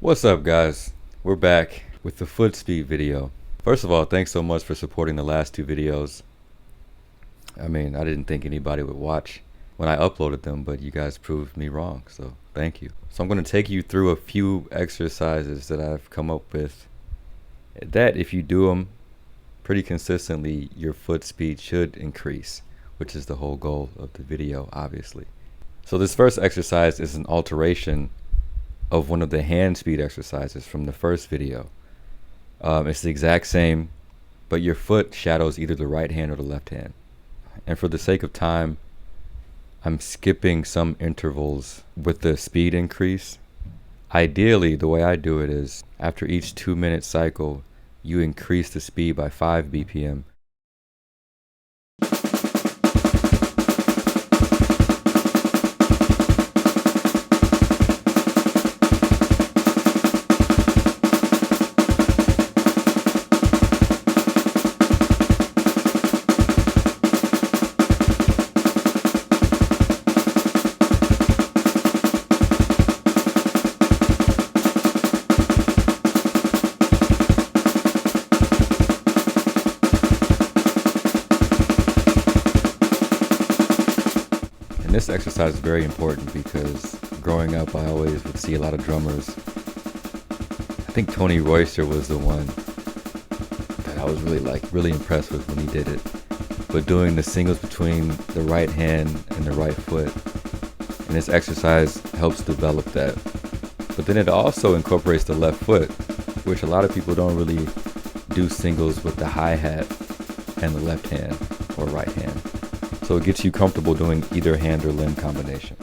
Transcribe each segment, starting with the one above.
What's up, guys? We're back with the foot speed video. First of all, thanks so much for supporting the last two videos. I didn't think anybody would watch when I uploaded them, but you guys proved me wrong, so thank you. So I'm going to take you through a few exercises that I've come up with that if you do them pretty consistently, your foot speed should increase, which is the whole goal of the video, obviously. So this first exercise is an alteration of one of the hand speed exercises from the first video. It's the exact same, but your foot shadows either the right hand or the left hand. And for the sake of time, I'm skipping some intervals with the speed increase. Ideally, the way I do it is after each 2-minute cycle, you increase the speed by 5 BPM. This exercise is very important because growing up I always would see a lot of drummers. I think Tony Royster was the one that I was really impressed with when he did it. But doing the singles between the right hand and the right foot, and this exercise helps develop that. But then it also incorporates the left foot, which a lot of people don't really do singles with the hi-hat and the left hand or right hand. So it gets you comfortable doing either hand or limb combination.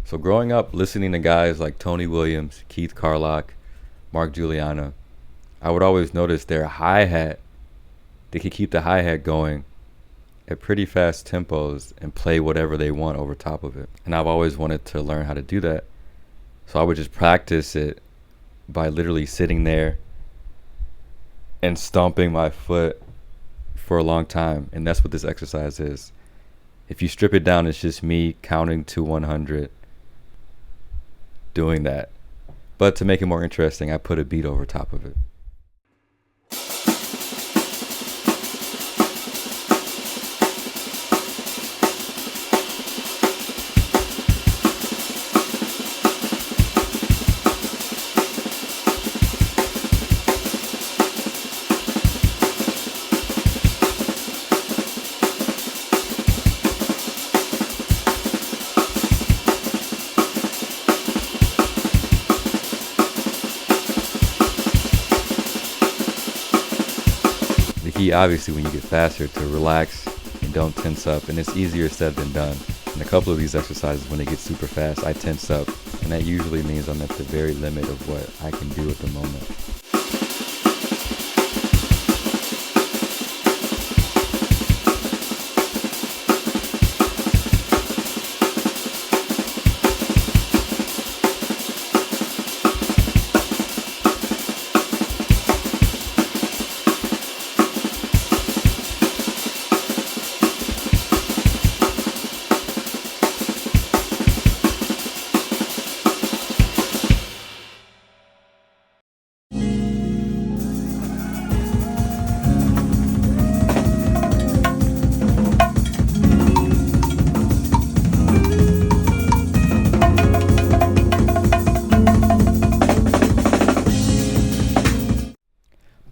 So growing up listening to guys like Tony Williams, Keith Carlock, Mark Juliana, I would always notice their hi-hat, they could keep the hi-hat going at pretty fast tempos and play whatever they want over top of it. And I've always wanted to learn how to do that. So I would just practice it by literally sitting there and stomping my foot for a long time. And that's what this exercise is. If you strip it down, it's just me counting to 100. Doing that, but to make it more interesting, I put a beat over top of it. The key, obviously, when you get faster, to relax and don't tense up, and it's easier said than done. In a couple of these exercises, when they get super fast, I tense up, and that usually means I'm at the very limit of what I can do at the moment.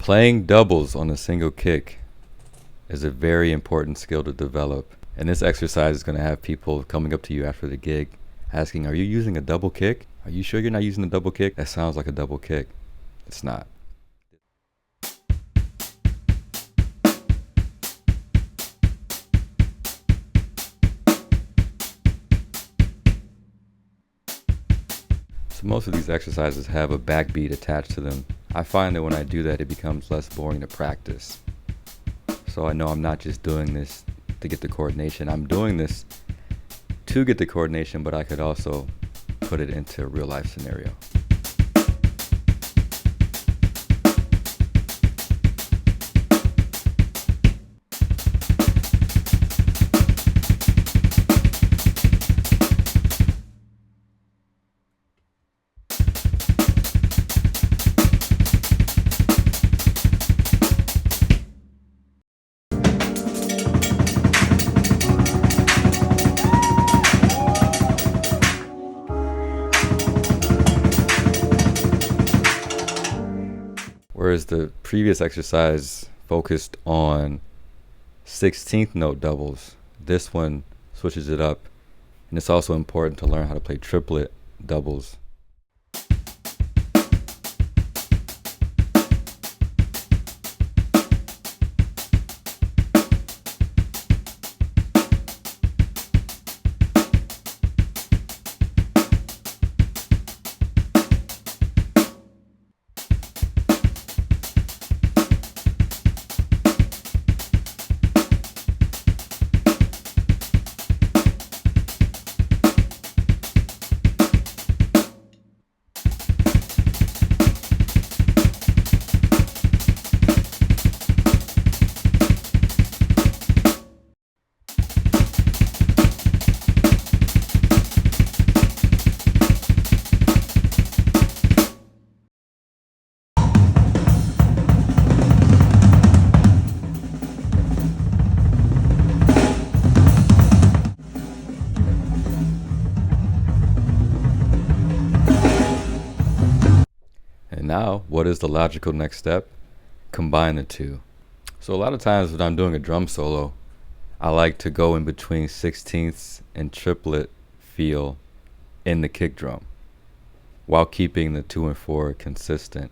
Playing doubles on a single kick is a very important skill to develop. And this exercise is going to have people coming up to you after the gig asking, are you using a double kick? Are you sure you're not using a double kick? That sounds like a double kick. It's not. So most of these exercises have a backbeat attached to them. I find that when I do that, it becomes less boring to practice. So I know I'm not just doing this to get the coordination. I'm doing this to get the coordination, but I could also put it into a real life scenario. Whereas the previous exercise focused on 16th note doubles, this one switches it up. And it's also important to learn how to play triplet doubles. Now, what is the logical next step? Combine the two. So a lot of times when I'm doing a drum solo, I like to go in between 16ths and triplet feel in the kick drum while keeping the 2 and 4 consistent.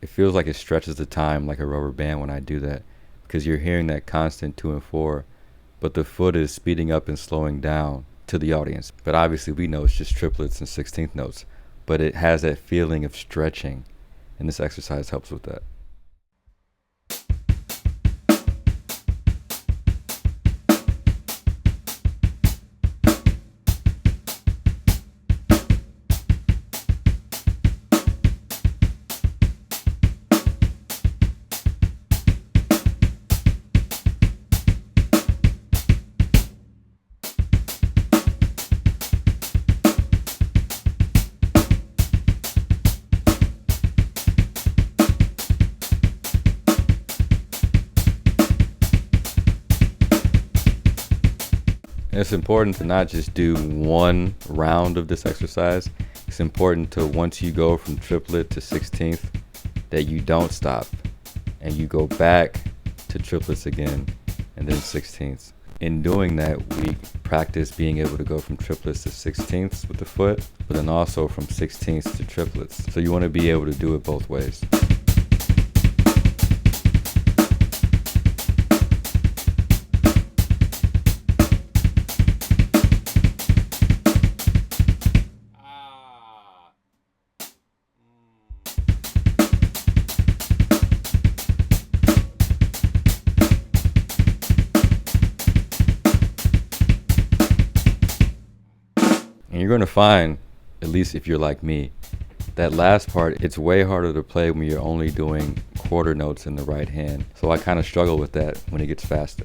It feels like it stretches the time like a rubber band when I do that, because you're hearing that constant 2 and 4, but the foot is speeding up and slowing down to the audience. But obviously we know it's just triplets and 16th notes, but it has that feeling of stretching, and this exercise helps with that. And it's important to not just do one round of this exercise. It's important to, once you go from triplet to 16th, that you don't stop and you go back to triplets again and then 16ths. In doing that, we practice being able to go from triplets to 16ths with the foot, but then also from 16ths to triplets. So you want to be able to do it both ways. And you're going to find, at least if you're like me, that last part, it's way harder to play when you're only doing quarter notes in the right hand. So I kind of struggle with that when it gets faster.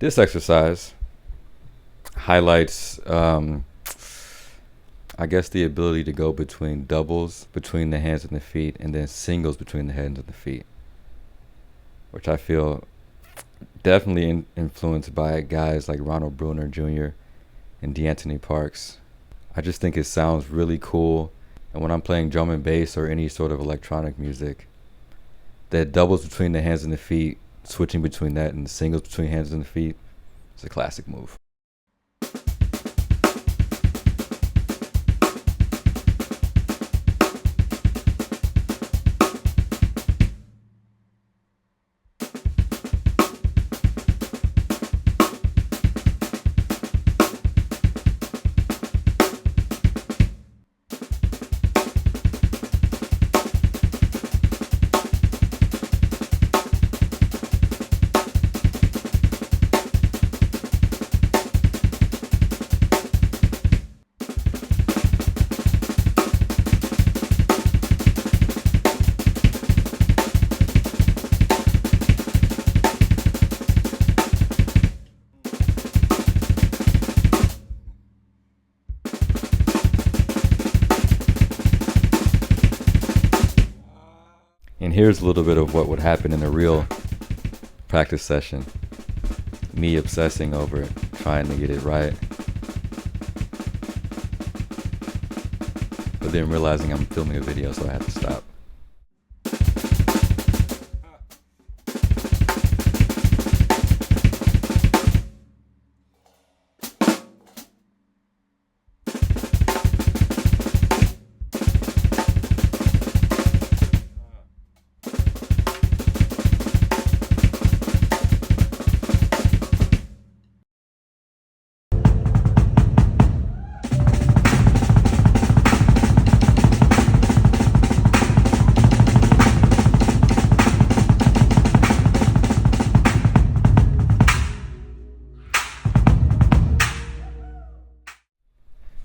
This exercise highlights, I guess, the ability to go between doubles between the hands and the feet, and then singles between the hands and the feet, which I feel definitely influenced by guys like Ronald Bruner Jr. and DeAnthony Parks. I just think it sounds really cool, and when I'm playing drum and bass or any sort of electronic music, that doubles between the hands and the feet, switching between that and singles between hands and the feet, it's a classic move. And here's a little bit of what would happen in a real practice session. Me obsessing over it, trying to get it right. But then realizing I'm filming a video, so I had to stop.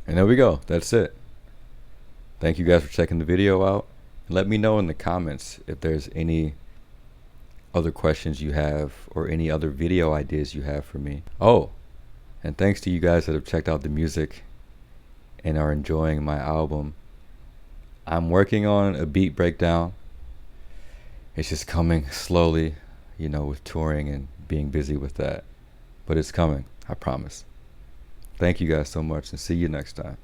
And there we go. That's it. Thank you guys for checking the video out. Let me know in the comments if there's any other questions you have or any other video ideas you have for me. Oh, and thanks to you guys that have checked out the music and are enjoying my album. I'm working on a beat breakdown. It's just coming slowly, you know, with touring and being busy with that. But it's coming, I promise. Thank you guys so much, and see you next time.